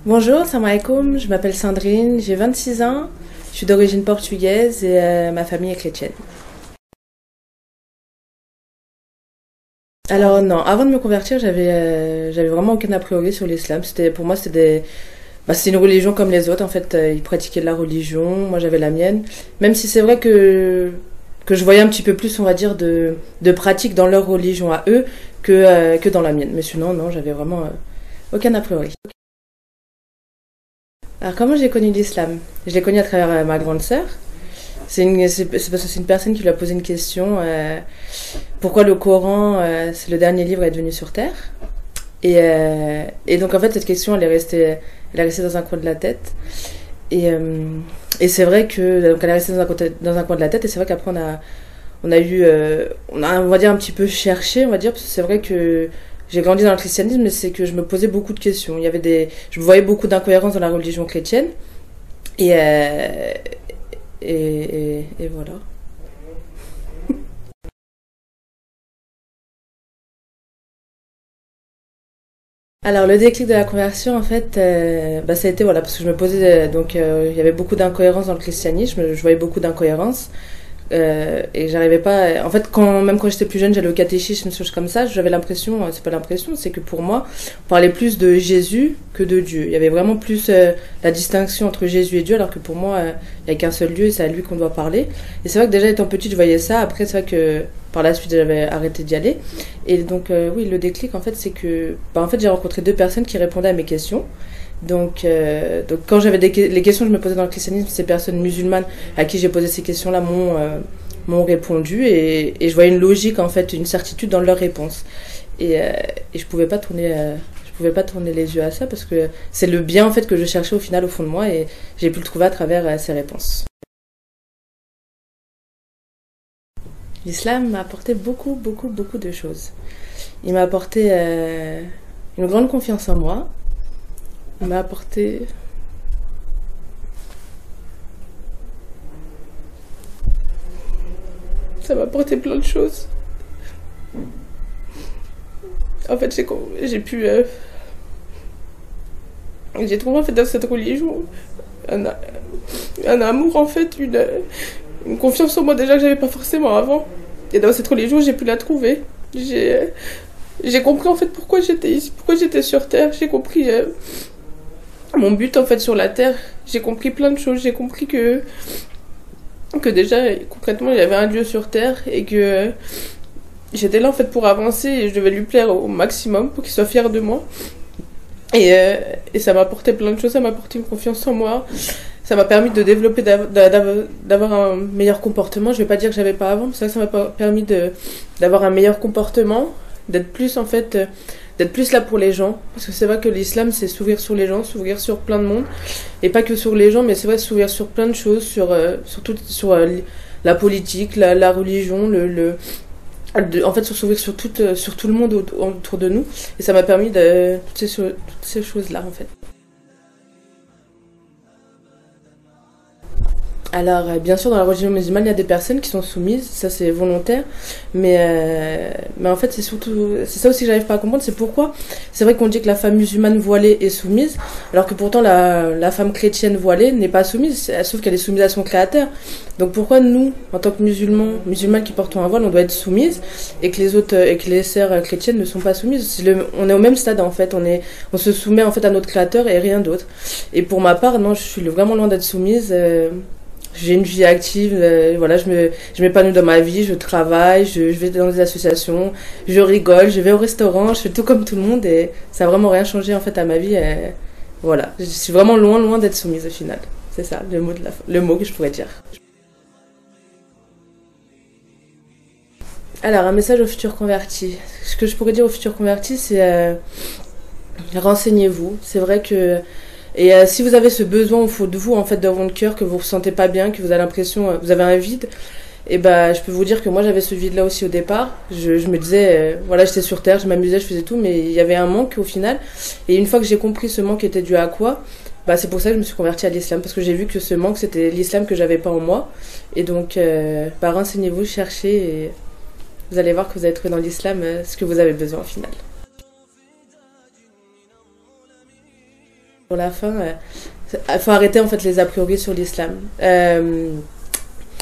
Bonjour, salam alaikum, je m'appelle Sandrine, j'ai 26 ans, je suis d'origine portugaise et ma famille est chrétienne. Alors non, avant de me convertir, j'avais vraiment aucun a priori sur l'islam. Pour moi c'était une religion comme les autres en fait. Ils pratiquaient de la religion, moi j'avais la mienne. Même si c'est vrai que je voyais un petit peu plus, on va dire, de pratiques dans leur religion à eux que dans la mienne. Mais sinon non, j'avais vraiment aucun a priori. Alors comment j'ai connu l'islam? Je l'ai connu à travers ma grande sœur. C'est parce que c'est une personne qui lui a posé une question. Pourquoi le Coran, c'est le dernier livre à être venu sur Terre? Et donc en fait cette question elle est restée dans un coin de la tête. Et c'est vrai que donc elle est restée dans un coin de la tête. Et c'est vrai qu'après on va dire un petit peu cherché, on va dire, parce que c'est vrai que j'ai grandi dans le christianisme, mais c'est que je me posais beaucoup de questions. Je voyais beaucoup d'incohérences dans la religion chrétienne. Et, euh, et voilà. Alors le déclic de la conversion en fait, ça a été voilà parce que je me posais il y avait beaucoup d'incohérences dans le christianisme, je voyais beaucoup d'incohérences et j'arrivais pas. En fait même quand j'étais plus jeune, j'allais au catéchisme, des choses comme ça, j'avais l'impression, c'est pas l'impression, c'est que pour moi, on parlait plus de Jésus que de Dieu. Il y avait vraiment plus la distinction entre Jésus et Dieu, alors que pour moi, il y a qu'un seul Dieu et c'est à lui qu'on doit parler. Et c'est vrai que déjà étant petite, je voyais ça. Après, c'est vrai que par la suite, j'avais arrêté d'y aller. Et donc, oui, le déclic, en fait, c'est que, en fait, j'ai rencontré deux personnes qui répondaient à mes questions. Donc quand j'avais les questions que je me posais dans le christianisme, ces personnes musulmanes à qui j'ai posé ces questions-là m'ont répondu et je voyais une logique, en fait, une certitude dans leurs réponses. Et je pouvais pas tourner les yeux à ça parce que c'est le bien, en fait, que je cherchais au final au fond de moi et j'ai pu le trouver à travers ces réponses. L'islam m'a apporté beaucoup, beaucoup, beaucoup de choses. Il m'a apporté une grande confiance en moi. Il m'a apporté... Ça m'a apporté plein de choses. En fait, j'ai pu... j'ai trouvé en fait dans cette religion un, un amour en fait, une confiance en moi déjà que j'avais pas forcément avant. Et dans cette religion, j'ai pu la trouver. J'ai compris en fait pourquoi j'étais ici, pourquoi j'étais sur Terre. J'ai compris mon but en fait sur la Terre. J'ai compris plein de choses. J'ai compris que déjà concrètement il y avait un Dieu sur Terre et que j'étais là en fait pour avancer et je devais lui plaire au maximum pour qu'il soit fier de moi. Et ça m'a apporté plein de choses. Ça m'a apporté une confiance en moi. Ça m'a permis de développer, d'avoir un meilleur comportement. Je vais pas dire que j'avais pas avant, mais c'est vrai que ça m'a permis d'avoir un meilleur comportement, d'être plus en fait, d'être plus là pour les gens. Parce que c'est vrai que l'islam, c'est s'ouvrir sur les gens, s'ouvrir sur plein de monde. Et pas que sur les gens, mais c'est vrai s'ouvrir sur plein de choses, sur la politique, la religion, en fait, sur s'ouvrir sur tout le monde autour de nous. Et ça m'a permis de toutes ces choses-là, en fait. Alors, bien sûr, dans la religion musulmane, il y a des personnes qui sont soumises, ça c'est volontaire, mais en fait, c'est ça aussi que j'arrive pas à comprendre, c'est pourquoi. C'est vrai qu'on dit que la femme musulmane voilée est soumise, alors que pourtant la femme chrétienne voilée n'est pas soumise, sauf qu'elle est soumise à son créateur. Donc pourquoi nous, en tant que musulmanes qui portons un voile, on doit être soumises, et que les sœurs chrétiennes ne sont pas soumises? On est au même stade en fait, on se soumet en fait à notre créateur et rien d'autre. Et pour ma part, non, je suis vraiment loin d'être soumise. J'ai une vie active, voilà, je m'épanouis dans ma vie, je travaille, je vais dans des associations, je rigole, je vais au restaurant, je fais tout comme tout le monde et ça a vraiment rien changé en fait à ma vie. Voilà, je suis vraiment loin, loin d'être soumise au final. C'est ça, le mot que je pourrais dire. Alors, un message aux futurs convertis. Ce que je pourrais dire aux futurs convertis, c'est renseignez-vous. C'est vrai que si vous avez ce besoin au fond de vous, en fait, dans votre cœur, que vous ne vous sentez pas bien, que vous avez l'impression, vous avez un vide, et je peux vous dire que moi j'avais ce vide-là aussi au départ. Je me disais, voilà, j'étais sur Terre, je m'amusais, je faisais tout, mais il y avait un manque au final. Et une fois que j'ai compris ce manque était dû à quoi, c'est pour ça que je me suis convertie à l'islam, parce que j'ai vu que ce manque c'était l'islam que j'avais pas en moi. Et donc, renseignez-vous, cherchez Vous allez voir que vous allez trouver dans l'islam ce que vous avez besoin au final. Pour la fin, il faut arrêter en fait les a priori sur l'islam.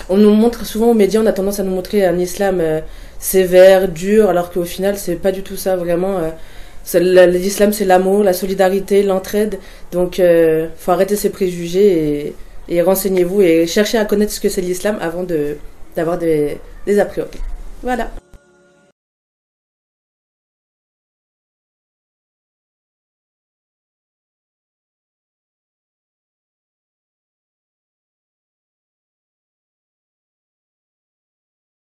On nous montre souvent aux médias, on a tendance à nous montrer un islam sévère, dur, alors qu'au final c'est pas du tout ça vraiment. L'islam c'est l'amour, la solidarité, l'entraide. Donc faut arrêter ces préjugés et renseignez-vous et cherchez à connaître ce que c'est l'islam avant d'avoir des a priori. Voilà.